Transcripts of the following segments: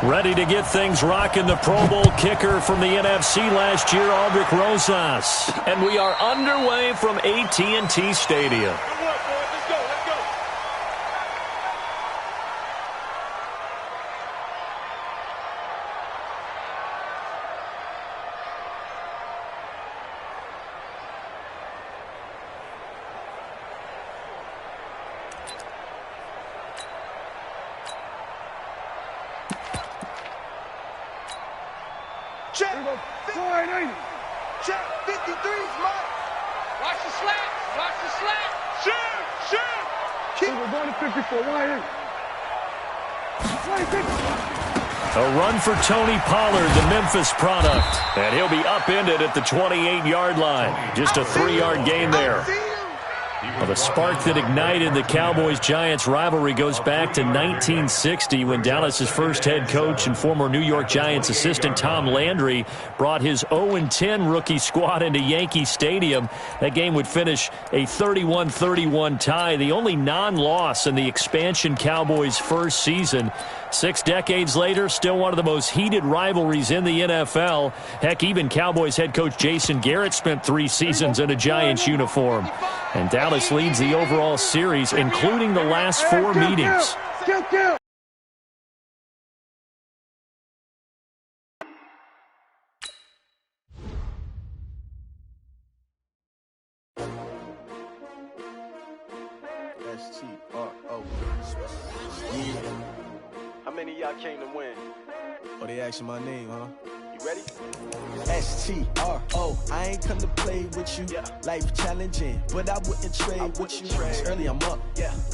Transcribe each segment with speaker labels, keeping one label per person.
Speaker 1: Ready to get things rocking, the Pro Bowl kicker from the NFC last year, Aldrich Rosas. And we are underway from AT&T Stadium.
Speaker 2: Check 480. Check 53's Mike.
Speaker 3: Watch the slap. Watch the slap.
Speaker 2: Shoot. Keep it going to 54. 180.
Speaker 1: A run for Tony Pollard, the Memphis product. And he'll be upended at the 28-yard line. Just a 3-yard gain there. Well, the spark that ignited the Cowboys-Giants rivalry goes back to 1960 when Dallas's first head coach and former New York Giants assistant Tom Landry brought his 0-10 rookie squad into Yankee Stadium. That game would finish a 31-31 tie, the only non-loss in the expansion Cowboys' first season. 6 decades later, still one of the most heated rivalries in the NFL. Heck, even Cowboys head coach Jason Garrett spent 3 seasons in a Giants uniform. And Dallas leads the overall series, including the last 4 meetings.
Speaker 4: STRO. How many of y'all came to win? Oh, they asking my name, huh? You ready? STRO. I ain't come to play with you. Life challenging, but I wouldn't trade with you. It's early, I'm up.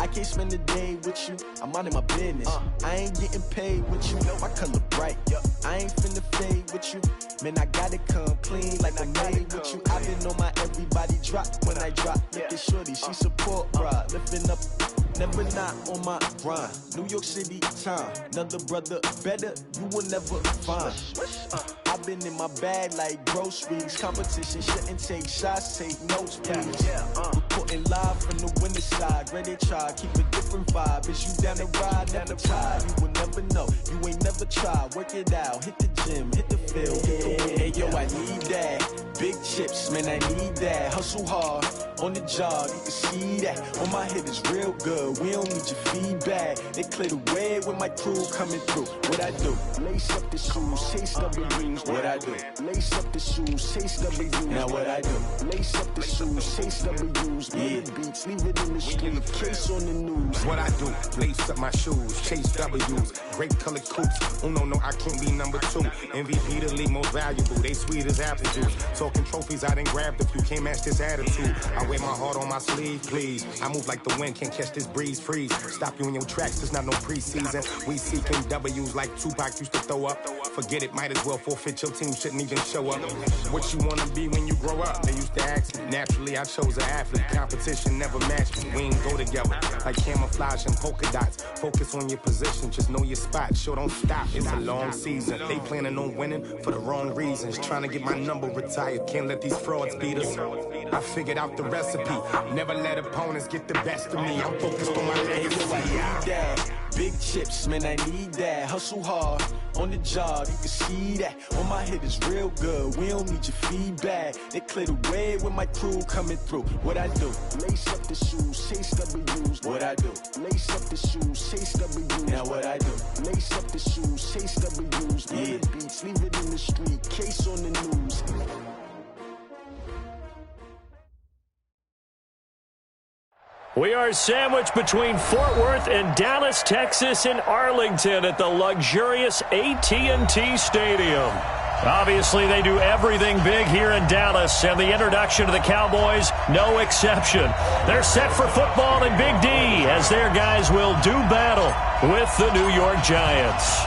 Speaker 4: I can't spend the day with you. I'm out of my business. I ain't getting paid with you. My color bright. I ain't finna fade with you. Man, I gotta come clean like I made with you. I've been on my everybody drop when I drop. Look at shorty, she support, bruh. Lifting up. Never not on my grind. New York City time. Another brother better, you will never find. I've been in my bag like groceries. Competition shouldn't take shots, take notes, please. Reporting live from the winter side. Ready to try, keep a different vibe. Is you down the ride, never tired. You will never know, you ain't never tried. Work it out, hit the gym, hit the field, hit the win. Hey yo, I need that. Big chips, man, I need that. Hustle hard, on the job, you can see that. On my head is real good, we don't need your feedback. They clear the way with my crew coming through. What I do? Lace up the shoes, chase W's. What I do? Lace up the shoes, chase W's. Now what I do? Lace up the shoes, chase W's. Big beats, leave it in the street, case on the news.
Speaker 5: What I do? Lace up my shoes, chase W's. Great colored coops. Oh no, I can't be number 2. MVP the league most valuable. They sweet as apple juice. Talking trophies, I done grabbed a few. Can't match this attitude. I wear my heart on my sleeve, please. I move like the wind, can't catch this breeze, freeze. Stop you in your tracks, there's not no preseason. We seeking W's like Tupac used to throw up. Forget it, might as well forfeit, your team shouldn't even show up. What you wanna be when you grow up? They used to ask me. Naturally, I chose an athlete. Competition never matched me. We ain't go together like camouflage and polka dots. Focus on your position, just know your spot. Sure, don't stop, it's a long season. They planning on winning for the wrong reasons. Trying to get my number retired, can't let these frauds beat us. I figured out the recipe. Never let opponents get the best of me. I'm focused on my legacy.
Speaker 4: Big chips, man, I need that. Hustle hard, on the job, you can see that. On my head is real good, we don't need your feedback. They clear the way with my crew coming through. What I do? Lace up the shoes, chase W's. What I do? Lace up the shoes, chase W's. Now what I do? Lace up the shoes, chase W's. Big beats, leave it in the street, case on the news.
Speaker 1: We are sandwiched between Fort Worth and Dallas, Texas, and Arlington at the luxurious AT&T Stadium. Obviously, they do everything big here in Dallas, and the introduction of the Cowboys, no exception. They're set for football in Big D, as their guys will do battle with the New York Giants.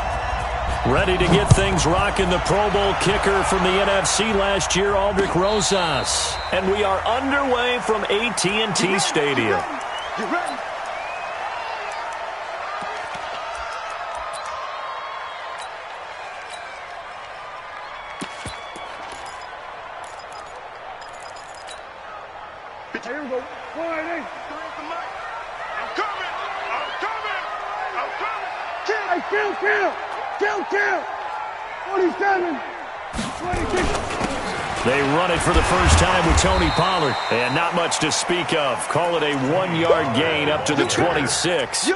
Speaker 1: Ready to get things rocking, the Pro Bowl kicker from the NFC last year, Aldrich Rosas. And we are underway from AT&T Stadium.
Speaker 2: You ready? Here we go. 180. I'm coming. Kill. Kill. 47. 26.
Speaker 1: They run it for the first time with Tony Pollard. And not much to speak of. Call it a 1-yard gain up to the 26.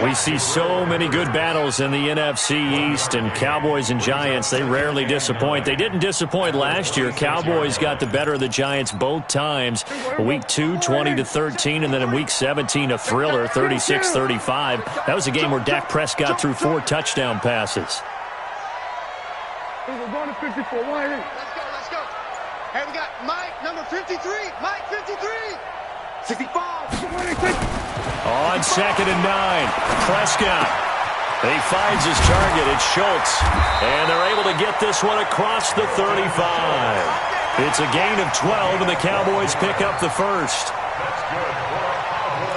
Speaker 1: We see so many good battles in the NFC East, and Cowboys and Giants, they rarely disappoint. They didn't disappoint last year. Cowboys got the better of the Giants both times. Week 2, 20-13, and then in Week 17, a thriller, 36-35. That was a game where Dak Prescott threw 4 touchdown passes.
Speaker 2: We're going to 54. Why?
Speaker 3: Let's go. Hey, we got Mike, number 53. Mike, 53. 65.
Speaker 2: 26.
Speaker 1: On 2nd and 9, Prescott. He finds his target. It's Schultz. And they're able to get this one across the 35. It's a gain of 12, and the Cowboys pick up the first.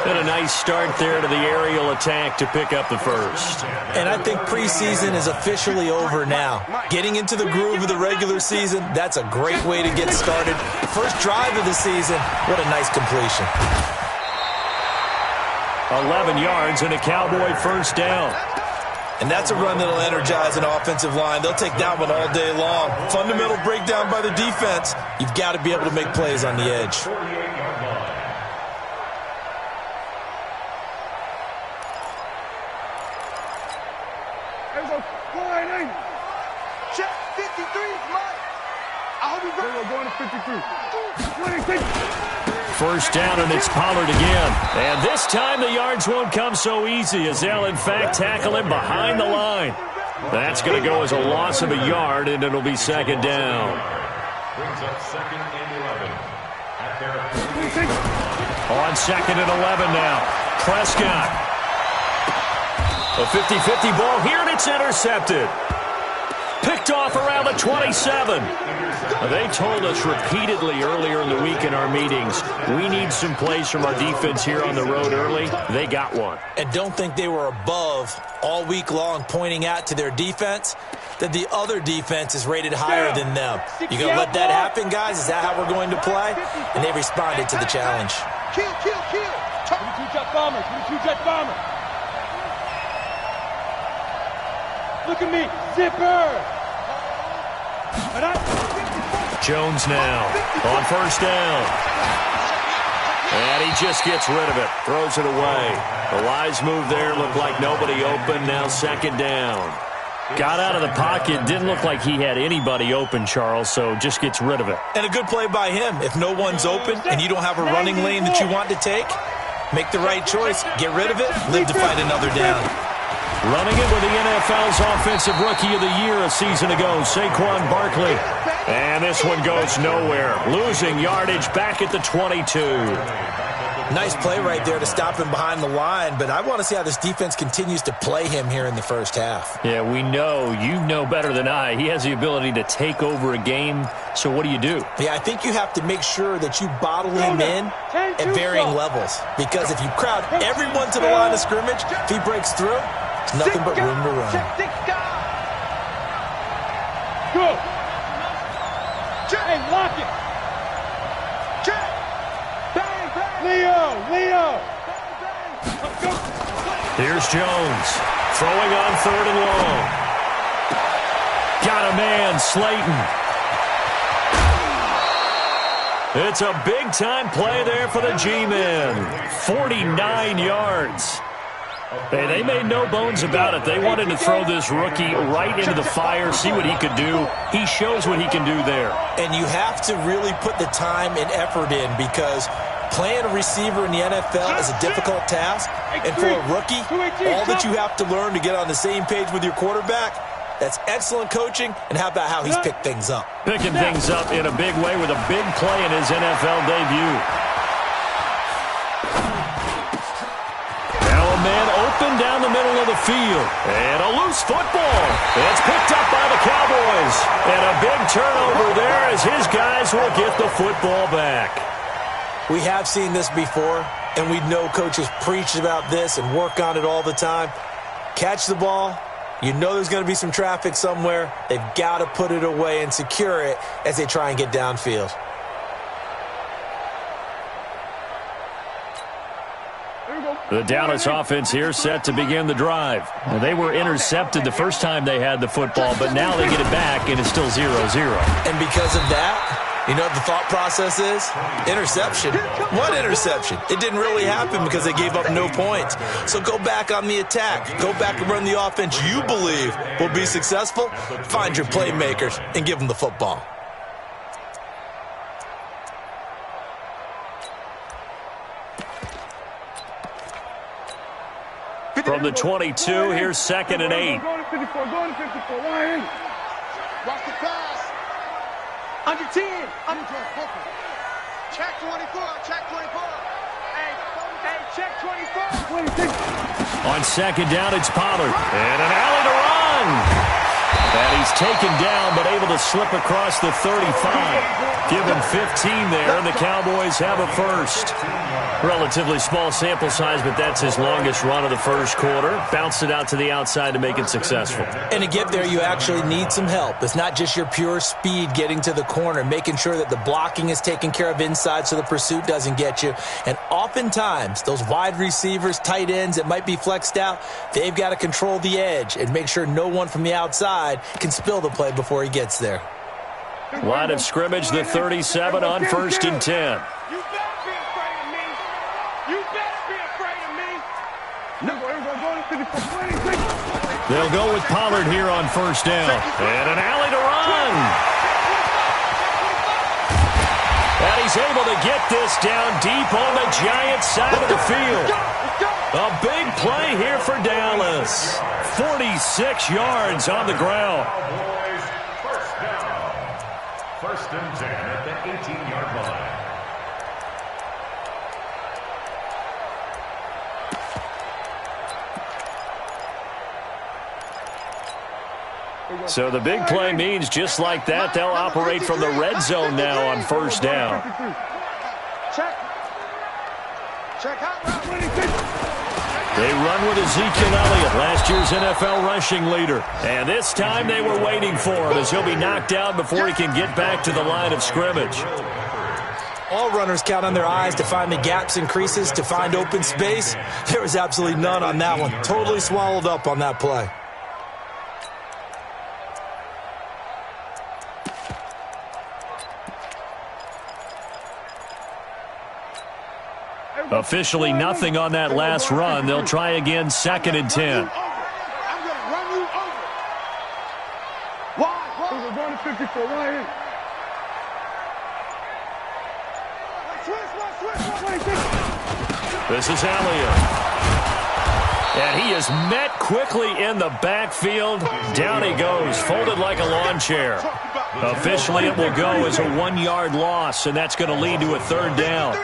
Speaker 1: And a nice start there to the aerial attack to pick up the first.
Speaker 6: And I think preseason is officially over now. Getting into the groove of the regular season, that's a great way to get started. First drive of the season, what a nice completion.
Speaker 1: 11 yards and a Cowboy first down.
Speaker 6: And that's a run that'll energize an offensive line. They'll take that one all day long. Fundamental breakdown by the defense. You've got to be able to make plays on the edge.
Speaker 3: Check 53, Mike. I hope you're
Speaker 2: We're going to 53. 26.
Speaker 1: First down, and it's Pollard again. And this time the yards won't come so easy, as they'll, in fact, tackle him behind the line. That's going to go as a loss of a yard, and it'll be 2nd down.
Speaker 7: Brings up 2nd and 11. At their
Speaker 2: 26.
Speaker 1: On 2nd and 11 now. Prescott. A 50-50 ball here, and it's intercepted. Picked off around the 27. They told us repeatedly earlier in the week in our meetings, we need some plays from our defense here on the road early. They got one.
Speaker 6: And don't think they were above all week long, pointing out to their defense that the other defense is rated higher than them. You going to let that happen, guys? Is that how we're going to play? And they responded to the challenge.
Speaker 3: Kill.
Speaker 2: 22 jet bomber. Look at me. Zipper.
Speaker 1: Jones now on first down. And he just gets rid of it. Throws it away. The wise move there. Looked like nobody open. Now 2nd down. Got out of the pocket. Didn't look like he had anybody open, Charles, so just gets rid of it.
Speaker 6: And a good play by him. If no one's open and you don't have a running lane that you want to take, make the right choice. Get rid of it. Live to fight another down.
Speaker 1: Running it with the NFL's Offensive Rookie of the Year a season ago, Saquon Barkley. And this one goes nowhere. Losing yardage back at the 22.
Speaker 6: Nice play right there to stop him behind the line, but I want to see how this defense continues to play him here in the first half.
Speaker 1: Yeah, we know. You know better than I. He has the ability to take over a game, so what do you do?
Speaker 6: Yeah, I think you have to make sure that you bottle him in at varying levels, because if you crowd everyone to the line of scrimmage, if he breaks through, there's nothing but room to run.
Speaker 2: Go. Hey, lock it. Leo.
Speaker 1: Here's Jones. Throwing on 3rd and long. Got a man, Slayton. It's a big-time play there for the G-men. 49 yards. Hey, they made no bones about it. They wanted to throw this rookie right into the fire, see what he could do. He shows what he can do there.
Speaker 6: And you have to really put the time and effort in, because playing a receiver in the NFL is a difficult task. And for a rookie, all that you have to learn to get on the same page with your quarterback, that's excellent coaching. And how about how he's picked things up?
Speaker 1: Picking things up in a big way with a big play in his NFL debut. Man open down the middle of the field. And a loose football. It's picked up by the Cowboys. And a big turnover there as his guys will get the football back.
Speaker 6: We have seen this before, and we know coaches preach about this and work on it all the time. Catch the ball. You know there's going to be some traffic somewhere. They've got to put it away and secure it as they try and get downfield.
Speaker 1: The Dallas offense here set to begin the drive. Now, they were intercepted the first time they had the football, but now they get it back, and it's still 0-0.
Speaker 6: And because of that, you know what the thought process is? Interception. What interception? It didn't really happen because they gave up no points. So go back on the attack. Go back and run the offense you believe will be successful. Find your playmakers and give them the football.
Speaker 1: From the 22, here's 2nd and 8.
Speaker 2: Go to 54, go to 54. Why ain't?
Speaker 3: Watch the pass. Under 10. Check 24. Check 24. Hey, check 24.
Speaker 2: 26.
Speaker 1: On 2nd down, it's Pollard. And an alley to run. And he's taken down, but able to slip across the 35. Give him 15 there, and the Cowboys have a first. Relatively small sample size, but that's his longest run of the first quarter. Bounced it out to the outside to make it successful.
Speaker 6: And to get there, you actually need some help. It's not just your pure speed getting to the corner, making sure that the blocking is taken care of inside so the pursuit doesn't get you. And oftentimes, those wide receivers, tight ends that might be flexed out, they've got to control the edge and make sure no one from the outside can spill the play before he gets there.
Speaker 1: Line of scrimmage, the 37 on 1st and 10.
Speaker 3: You better be afraid of me. You better be afraid of me.
Speaker 1: They'll go with Pollard here on 1st down. And an alley to run. And he's able to get this down deep on the Giants side of the field. A big play here for Dallas. 46 yards on the ground.
Speaker 7: Cowboys, 1st down. 1st and 10 at the 18-yard line.
Speaker 1: So the big play means just like that, they'll operate from the red zone now on 1st down.
Speaker 3: Check. Check out.
Speaker 1: They run with Ezekiel Elliott, last year's NFL rushing leader. And this time they were waiting for him as he'll be knocked down before he can get back to the line of scrimmage.
Speaker 6: All runners count on their eyes to find the gaps and creases, to find open space. There was absolutely none on that one. Totally swallowed up on that play.
Speaker 1: Officially nothing on that last run. They'll try again, 2nd and 10.
Speaker 3: I'm going to run you over. Why?
Speaker 2: We're going to 54. Why ain't?
Speaker 1: This is Elliott. And he is met quickly in the backfield. Down he goes, folded like a lawn chair. Officially, it will go as a 1-yard loss, and that's going to lead to a 3rd down.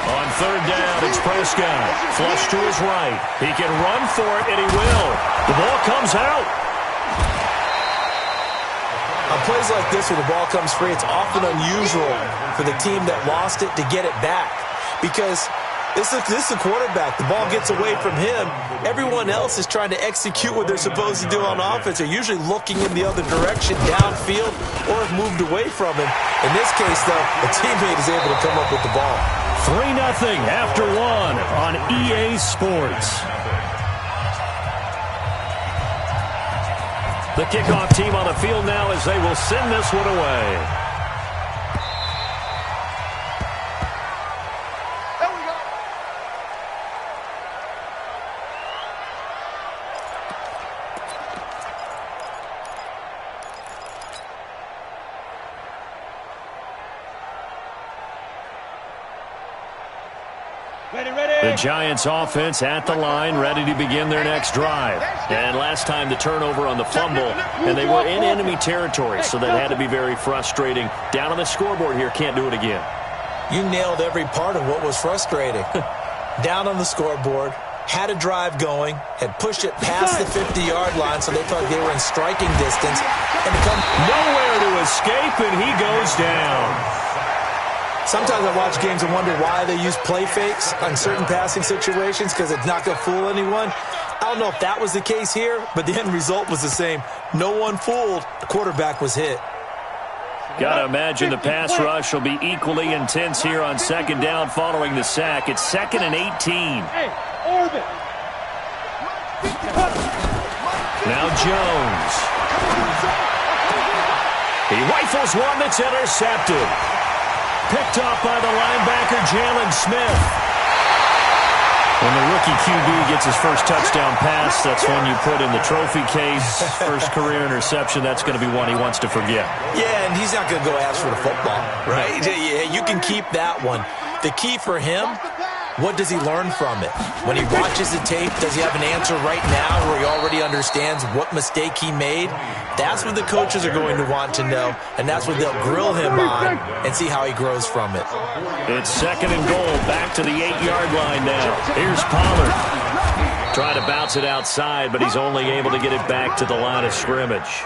Speaker 1: On 3rd down, it's Prescott. Flush to his right. He can run for it, and he will. The ball comes out.
Speaker 6: On plays like this where the ball comes free, it's often unusual for the team that lost it to get it back. Because this is the quarterback. The ball gets away from him. Everyone else is trying to execute what they're supposed to do on offense. They're usually looking in the other direction, downfield, or have moved away from him. In this case, though, a teammate is able to come up with the ball.
Speaker 1: 3-0 after 1 on EA Sports. The kickoff team on the field now as they will send this one away. The Giants offense at the line, ready to begin their next drive. And last time the turnover on the fumble, and they were in enemy territory, so that had to be very frustrating. Down on the scoreboard here, can't do it again.
Speaker 6: You nailed every part of what was frustrating. Down on the scoreboard, had a drive going, had pushed it past the 50-yard line, so they thought they were in striking distance, and to come
Speaker 1: nowhere to escape, and he goes down.
Speaker 6: Sometimes I watch games and wonder why they use play fakes on certain passing situations, because it's not going to fool anyone. I don't know if that was the case here, but the end result was the same. No one fooled. The quarterback was hit.
Speaker 1: Gotta imagine the pass rush will be equally intense here on second down following the sack. It's 2nd and 18.
Speaker 2: Hey, orbit.
Speaker 1: Now Jones. He rifles one that's intercepted. Picked off by the linebacker, Jalen Smith. When the rookie QB gets his first touchdown pass, that's one you put in the trophy case. First career interception, that's going to be one he wants to forget.
Speaker 6: Yeah, and he's not going to go ask for the football, right? You can keep that one. The key for him, what does he learn from it? When he watches the tape, does he have an answer right now where he already understands what mistake he made? That's what the coaches are going to want to know, and that's what they'll grill him on and see how he grows from it.
Speaker 1: It's 2nd and goal, back to the 8-yard line now. Here's Pollard. Trying to bounce it outside, but he's only able to get it back to the line of scrimmage.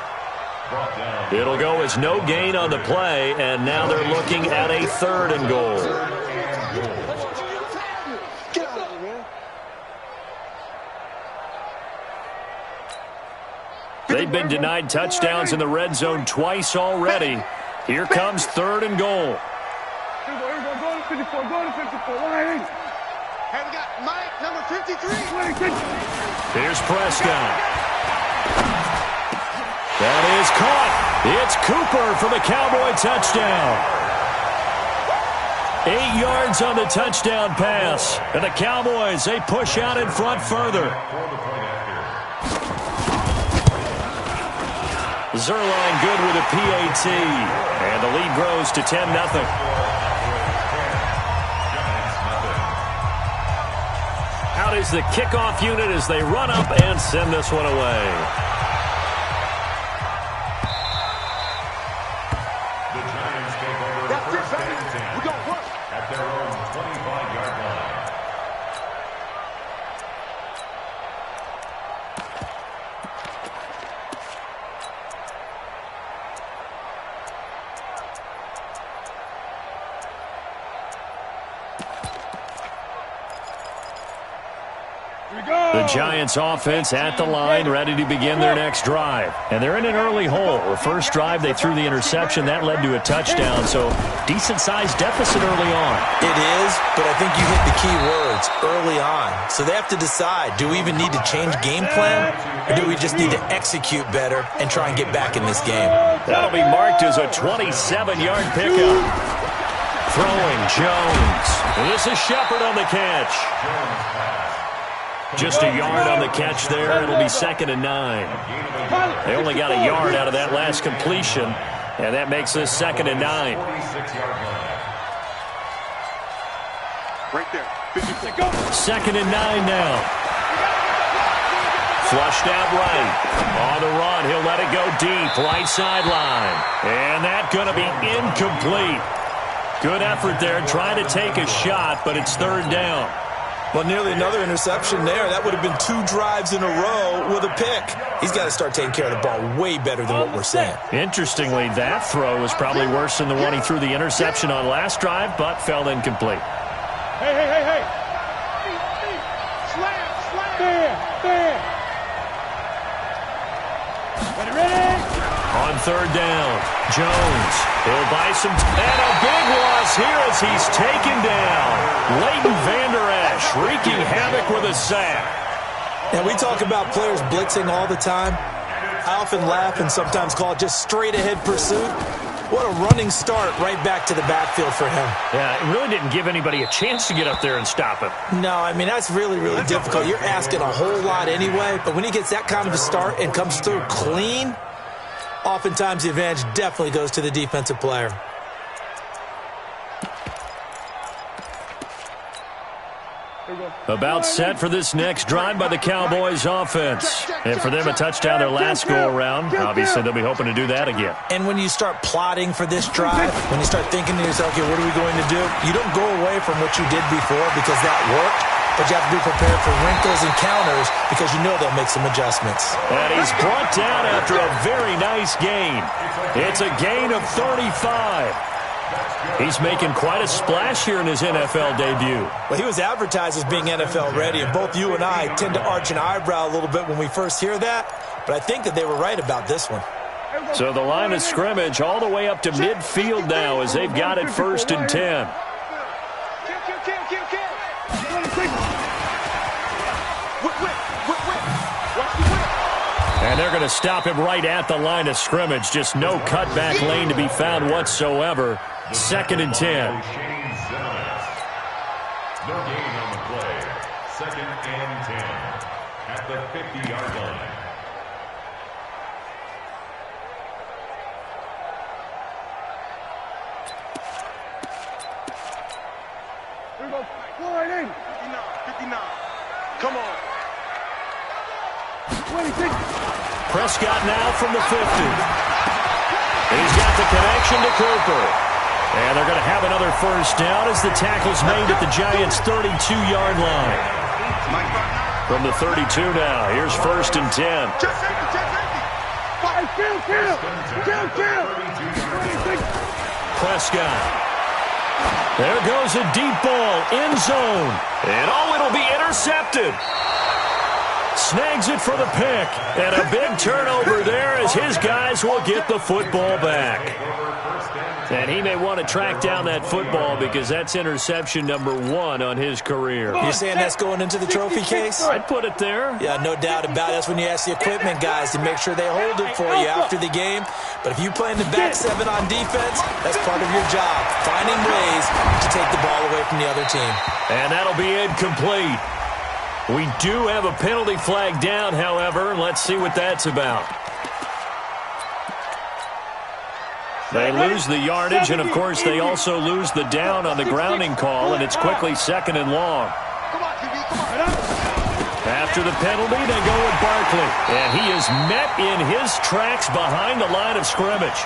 Speaker 1: It'll go as no gain on the play, and now they're looking at a 3rd and goal. They've been denied touchdowns in the red zone twice already. Here comes 3rd and goal.
Speaker 2: Here we go. Go to 54. Go to 54. Line.
Speaker 3: Hey, we got Mike, number 53.
Speaker 1: Here's Prescott. That is caught. It's Cooper for the Cowboy touchdown. 8 yards on the touchdown pass. And the Cowboys, they push out in front further. Zerline good with a PAT. And the lead grows to 10-0. Out is the kickoff unit as they run up and send this one away.
Speaker 7: The Giants take over first and 10. We're going to work at their own 25-yard line.
Speaker 1: The Giants offense at the line, ready to begin their next drive. And they're in an early hole. The first drive, they threw the interception. That led to a touchdown, so decent-sized deficit early on.
Speaker 6: It is, but I think you hit the key words, early on. So they have to decide, do we even need to change game plan, or do we just need to execute better and try and get back in this game?
Speaker 1: That'll be marked as a 27-yard pickup. Throwing Jones. And this is Shepard on the catch. Just a yard on the catch there. It'll be 2nd and 9. They only got a yard out of that last completion, and that makes this 2nd and 9.
Speaker 3: Right there.
Speaker 1: 2nd and 9 now. Flushed out right. On the run, he'll let it go deep. Right sideline. And that's going to be incomplete. Good effort there, trying to take a shot, but it's 3rd down.
Speaker 6: Well, nearly another interception there. That would have been 2 drives in a row with a pick. He's got to start taking care of the ball way better than what we're saying.
Speaker 1: Interestingly, that throw was probably worse than the one he threw the interception on last drive, but fell incomplete.
Speaker 2: Hey.
Speaker 3: Slam.
Speaker 2: There. Ready.
Speaker 1: On 3rd down, Jones. He'll buy some. And a big loss here as he's taken down. Leighton Vander Esch wreaking havoc with a sack.
Speaker 6: And we talk about players blitzing all the time. I often laugh and sometimes call it just straight-ahead pursuit. What a running start right back to the backfield for him.
Speaker 1: Yeah, it really didn't give anybody a chance to get up there and stop him.
Speaker 6: No, I mean, that's really, really difficult. You're asking a whole lot anyway, but when he gets that kind of a start and comes through clean, oftentimes the advantage definitely goes to the defensive player.
Speaker 1: About set for this next drive by the Cowboys offense. And for them, a touchdown their last go-around. Obviously, they'll be hoping to do that again.
Speaker 6: And when you start plotting for this drive, when you start thinking to yourself, okay, what are we going to do? You don't go away from what you did before because that worked, but you have to be prepared for wrinkles and counters because you know they'll make some adjustments.
Speaker 1: And he's brought down after a very nice gain. It's a gain of 35. He's making quite a splash here in his NFL debut.
Speaker 6: Well, he was advertised as being NFL ready, and both you and I tend to arch an eyebrow a little bit when we first hear that, but I think that they were right about this one.
Speaker 1: So the line of scrimmage all the way up to midfield now as they've got it 1st and 10. And they're going to stop him right at the line of scrimmage. Just no cutback lane to be found whatsoever. 2nd and 10.
Speaker 7: No gain on the play. 2nd and 10 at the 50-yard line.
Speaker 2: Here we go. Go right in.
Speaker 3: 59. Come on.
Speaker 2: 26.
Speaker 1: Prescott now from the 50. He's got the connection to Cooper. And they're going to have another 1st down as the tackle's made at the Giants' 32-yard line. From the 32 now, here's 1st and 10. Prescott. There goes a deep ball, end zone. And it'll be intercepted. Snags it for the pick. And a big turnover there as his guys will get the football back. And he may want to track down that football because that's interception number 1 on his career.
Speaker 6: You're saying that's going into the trophy case?
Speaker 1: I'd put it there.
Speaker 6: Yeah, no doubt about it. That's when you ask the equipment guys to make sure they hold it for you after the game. But if you play in the back 7 on defense, that's part of your job, finding ways to take the ball away from the other team.
Speaker 1: And that'll be incomplete. We do have a penalty flag down, however. Let's see what that's about. They lose the yardage, and, of course, they also lose the down on the grounding call, and it's quickly 2nd and long. After the penalty, they go with Barkley, and he is met in his tracks behind the line of scrimmage.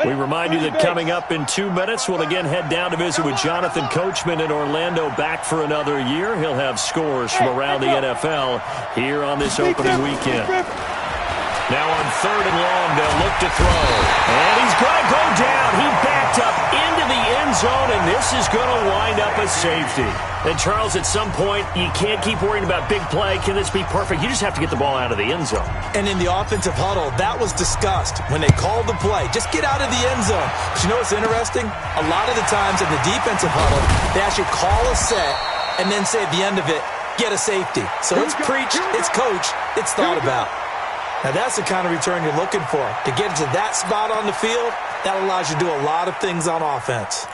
Speaker 1: We remind you that coming up in 2 minutes, we'll again head down to visit with Jonathan Coachman in Orlando, back for another year. He'll have scores from around the NFL here on this opening weekend. Now on 3rd and long, they'll look to throw. And he's going to go down. He backed up into the end zone, and this is going to wind up a safety. And, Charles, at some point, you can't keep worrying about big play. Can this be perfect? You just have to get the ball out of the end zone.
Speaker 6: And in the offensive huddle, that was discussed when they called the play. Just get out of the end zone. But you know what's interesting? A lot of the times in the defensive huddle, they actually call a set and then say at the end of it, get a safety. So it's preached, it's coached, it's thought about. Now, that's the kind of return you're looking for. To get to that spot on the field, that allows you to do a lot of things on offense.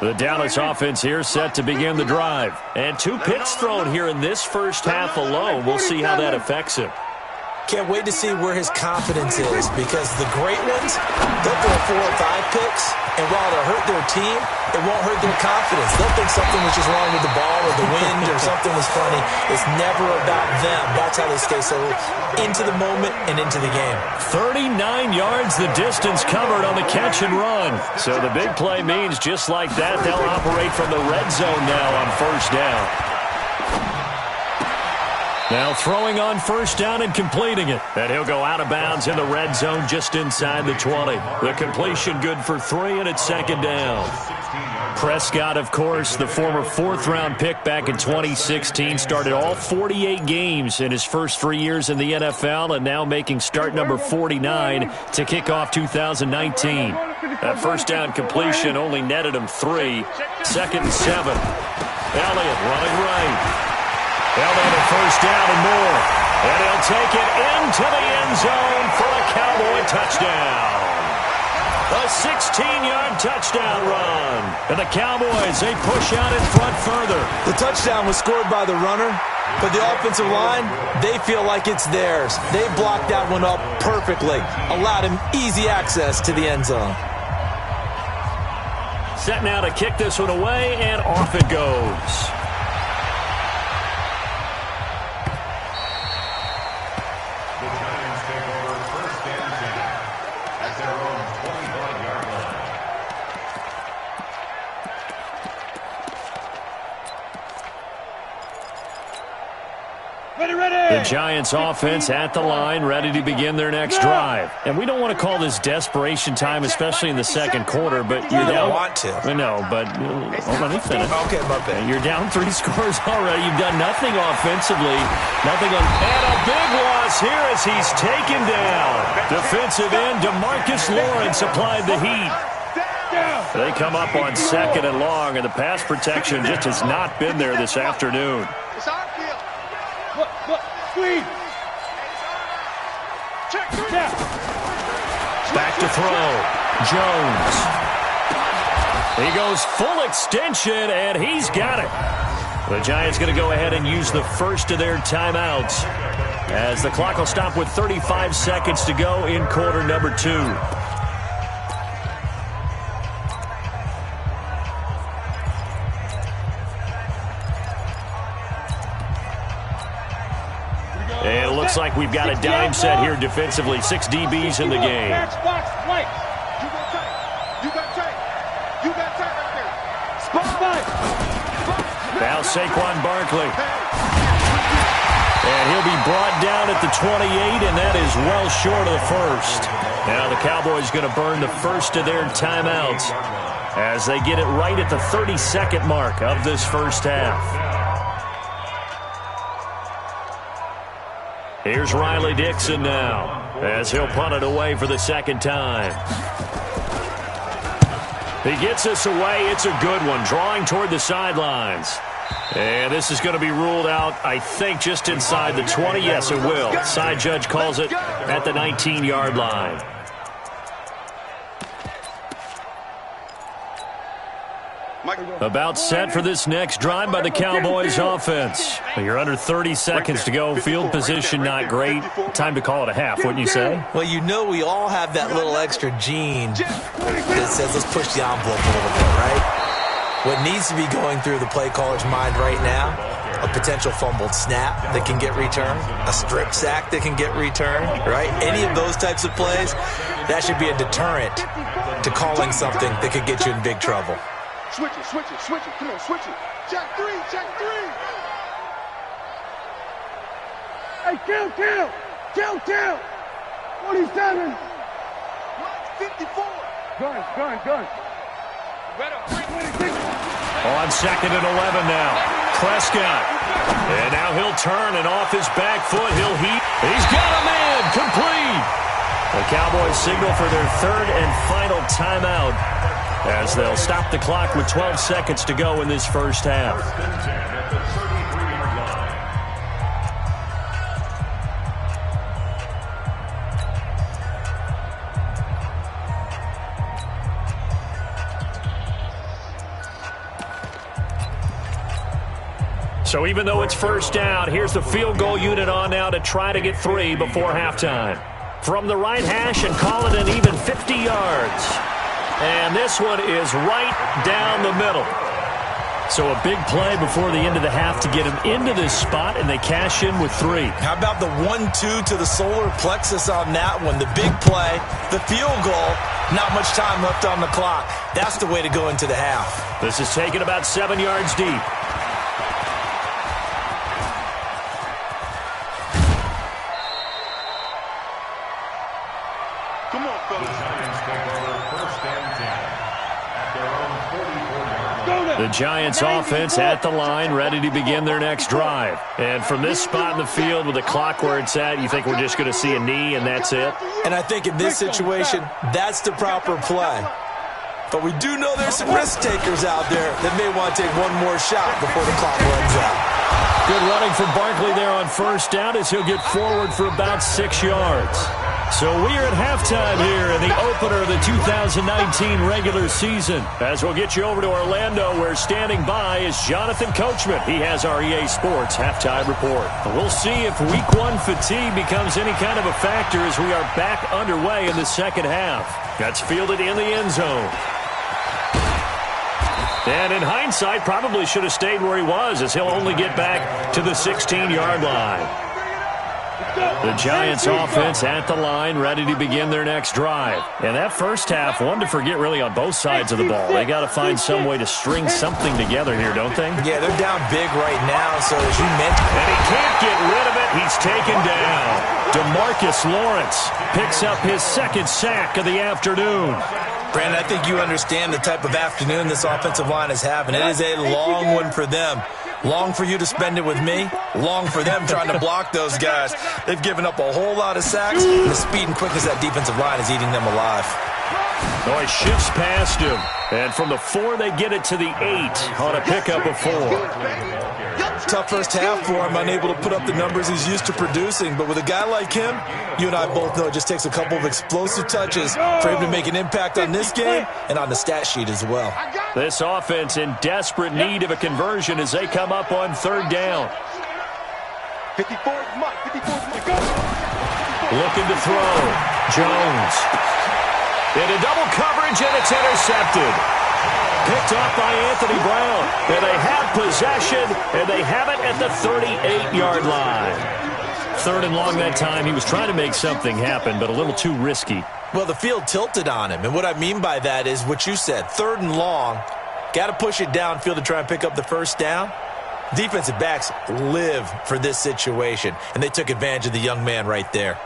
Speaker 1: The Dallas offense here set to begin the drive. And 2 picks thrown here in this first half alone. We'll see how that affects him.
Speaker 6: Can't wait to see where his confidence is, because the great ones, they'll throw 4 or 5 picks, and while they'll hurt their team, it won't hurt their confidence. They'll think something was just wrong with the ball or the wind or something was funny. It's never about them. That's how they stay so into the moment and into the game.
Speaker 1: 39 yards the distance covered on the catch and run. So the big play means just like that, they'll operate from the red zone now on 1st down. Now throwing on 1st down and completing it. And he'll go out of bounds in the red zone just inside the 20. The completion good for 3, and it's 2nd down. Prescott, of course, the former 4th-round pick back in 2016, started all 48 games in his first 3 years in the NFL, and now making start number 49 to kick off 2019. That 1st down completion only netted him 3. 2nd and 7. Elliott running right. They'll need a 1st down and more. And he'll take it into the end zone for a Cowboy touchdown. A 16-yard touchdown run. And the Cowboys, they push out in front further.
Speaker 6: The touchdown was scored by the runner, but the offensive line, they feel like it's theirs. They blocked that one up perfectly, allowed him easy access to the end zone.
Speaker 1: Set now to kick this one away, and off it goes. Giants offense at the line, ready to begin their next drive. And we don't want to call this desperation time, especially in the second quarter, but you're down.
Speaker 6: Want to.
Speaker 1: I know, but let me finish.
Speaker 6: Okay, my bad.
Speaker 1: You're down 3 scores already. You've done nothing offensively. Nothing on. And a big loss here as he's taken down. Defensive end DeMarcus Lawrence applied the heat. They come up on 2nd and long, and the pass protection just has not been there this afternoon.
Speaker 3: It's our field.
Speaker 2: Look, screen.
Speaker 3: Check.
Speaker 1: Back to throw. Jones. He goes full extension, and he's got it. The Giants going to go ahead and use the first of their timeouts as the clock will stop with 35 seconds to go in quarter number 2. And it looks like we've got a dime set here defensively. 6 DBs in the game.
Speaker 2: Box, right.
Speaker 3: You got tight right there.
Speaker 2: Spot.
Speaker 1: Now Saquon Barkley. And he'll be brought down at the 28, and that is well short of the first. Now the Cowboys going to burn the first of their timeouts as they get it right at the 32nd mark of this first half. Here's Riley Dixon now as he'll punt it away for the second time. He gets us away. It's a good one, drawing toward the sidelines. And this is going to be ruled out, I think, just inside the 20. Yes, it will. Side judge calls it at the 19-yard line. About set for this next drive by the Cowboys offense. You're under 30 seconds to go. Field position not great. Time to call it a half, wouldn't you say?
Speaker 6: Well, you know we all have that little extra gene that says let's push the envelope a little bit, right? What needs to be going through the play caller's mind right now, a potential fumbled snap that can get returned, a strip sack that can get returned, right? Any of those types of plays, that should be a deterrent to calling something that could get you in big trouble.
Speaker 3: Switch it. Come on, switch it. Check three.
Speaker 2: Hey, count. 47.
Speaker 3: 54.
Speaker 2: Gun.
Speaker 1: On 2nd and 11 now. Prescott. And now he'll turn, and off his back foot, he'll heat. He's got a man. Complete. The Cowboys signal for their 3rd and final timeout as they'll stop the clock with 12 seconds to go in this first half. So even though it's first down, here's the field goal unit on now to try to get 3 before halftime. From the right hash and call it an even 50 yards. And this one is right down the middle. So a big play before the end of the half to get him into this spot, and they cash in with 3.
Speaker 6: How about the 1-2 to the solar plexus on that one? The big play, the field goal, not much time left on the clock. That's the way to go into the half.
Speaker 1: This is taken about 7 yards deep.
Speaker 3: Come on, fellas.
Speaker 1: The Giants offense at the line, ready to begin their next drive. And from this spot in the field with the clock where it's at, you think we're just going to see a knee and that's it?
Speaker 6: And I think in this situation, that's the proper play. But we do know there's some risk takers out there that may want to take one more shot before the clock runs out.
Speaker 1: Good running from Barkley there on first down as he'll get forward for about 6 yards. So we are at halftime here in the opener of the 2019 regular season. As we'll get you over to Orlando, where standing by is Jonathan Coachman. He has our EA Sports halftime report. We'll see if Week 1 fatigue becomes any kind of a factor as we are back underway in the second half. That's fielded in the end zone. And in hindsight, probably should have stayed where he was as he'll only get back to the 16-yard line. The Giants offense at the line, ready to begin their next drive. And that first half, one to forget really on both sides of the ball. They got to find some way to string something together here, don't they?
Speaker 6: Yeah, they're down big right now, so as you mentioned.
Speaker 1: And he can't get rid of it. He's taken down. DeMarcus Lawrence picks up his second sack of the afternoon.
Speaker 6: Brandon, I think you understand the type of afternoon this offensive line is having. It is a long one for them. Long for you to spend it with me. Long for them trying to block those guys. They've given up a whole lot of sacks. And the speed and quickness of that defensive line is eating them alive.
Speaker 1: Oh, he shifts past him. And from the 4, they get it to the 8 on a pickup of 4.
Speaker 6: Tough first half for him, unable to put up the numbers he's used to producing. But with a guy like him, you and I both know it just takes a couple of explosive touches for him to make an impact on this game and on the stat sheet as well.
Speaker 1: This offense in desperate need of a conversion as they come up on 3rd down.
Speaker 3: 54, go.
Speaker 1: Looking to throw. Jones. Into double coverage, and it's intercepted. Picked off by Anthony Brown. And they have possession, and they have it at the 38-yard line. 3rd and long that time. He was trying to make something happen, but a little too risky.
Speaker 6: Well, the field tilted on him, and what I mean by that is what you said. 3rd and long, got to push it downfield to try and pick up the first down. Defensive backs live for this situation, and they took advantage of the young man right there.